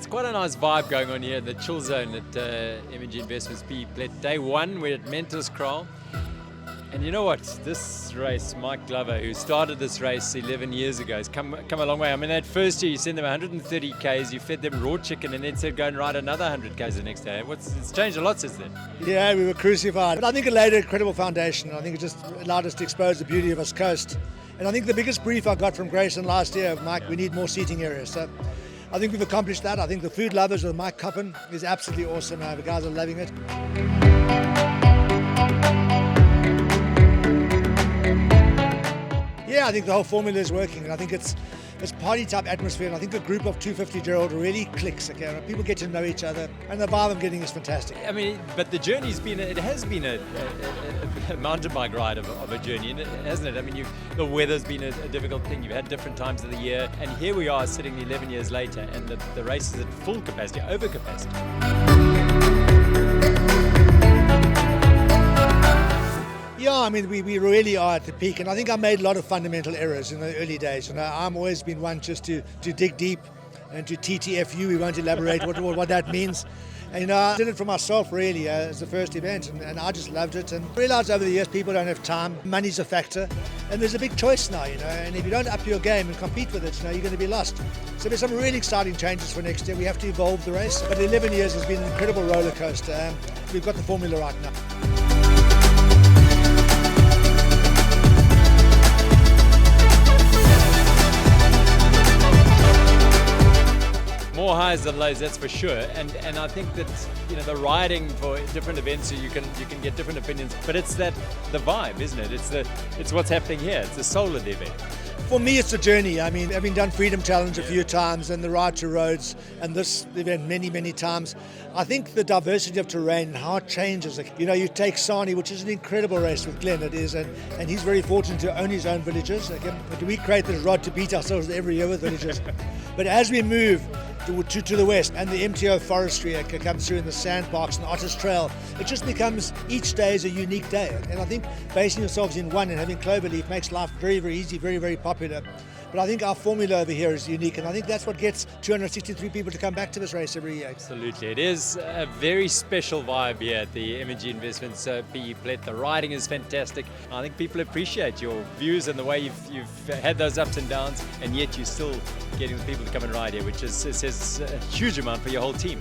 It's quite a nice vibe going on here in the chill zone at M&G Investments PE PLETT. Day one, we're at Mentor's Kraal. And you know what? This race, Mike Glover, who started this race 11 years ago, has come a long way. I mean, that first year you sent them 130 Ks, you fed them raw chicken, and then said go and ride another 100 Ks the next day. It's changed a lot since then. Yeah, we were crucified. But I think it laid an incredible foundation. I think it just allowed us to expose the beauty of this coast. And I think the biggest brief I got from Grayson last year, Mike, we need more seating areas. So I think we've accomplished that. I think the food lovers with Mike Coppin is absolutely awesome. The guys are loving it. Yeah, I think the whole formula is working, and I think it's party type atmosphere, and I think a group of 250 Gerald really clicks. Okay, people get to know each other, and the vibe I'm getting is fantastic. I mean, but the journey's been a mountain bike ride of a journey, hasn't it? I mean, the weather's been a difficult thing. You've had different times of the year, and here we are sitting 11 years later, and the race is at full capacity, over capacity. Yeah, I mean, we really are at the peak, and I think I made a lot of fundamental errors in the early days. You know, I'm always been one just to dig deep and to TTFU. We won't elaborate what that means. And, you know, I did it for myself really as the first event, and I just loved it, and realised over the years people don't have time, money's a factor, and there's a big choice now, you know, and if you don't up your game and compete with it, you know, you're going to be lost. So there's some really exciting changes for next year. We have to evolve the race, but 11 years has been an incredible roller coaster. We've got the formula right now. More highs than lows, that's for sure. And I think that, you know, the riding for different events, so you can get different opinions. But it's the vibe, isn't it? It's what's happening here. It's the soul of the event. For me, it's a journey. I mean, having done Freedom Challenge a few times and the Ride to Roads and this event many times, I think the diversity of terrain and how it changes. You know, you take Sani, which is an incredible race with Glenn, it is, and he's very fortunate to own his own villages. But we create this rod to beat ourselves every year with villages. But as we move to the west, and the MTO forestry comes through in the sandbox and the Otters Trail, it just becomes, each day is a unique day. And I think basing yourselves in one and having Cloverleaf makes life very easy, very popular. But I think our formula over here is unique, and I think that's what gets 263 people to come back to this race every year. Absolutely. It is a very special vibe here at the M&G Investments PE PLETT. The riding is fantastic. I think people appreciate your views and the way you've had those ups and downs, and yet you're still getting the people to come and ride here, which says a huge amount for your whole team.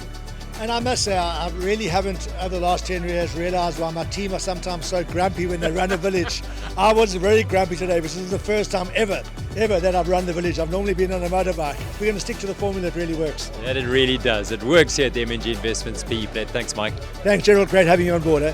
And I must say, I really haven't, over the last 10 years, realised why my team are sometimes so grumpy when they run a village. I was very grumpy today, because this is the first time ever that I've run the village. I've normally been on a motorbike. We're going to stick to the formula, it really works. And it really does. It works here at the M&G Investments PE PLETT. Thanks, Mike. Thanks, Gerald. Great having you on board.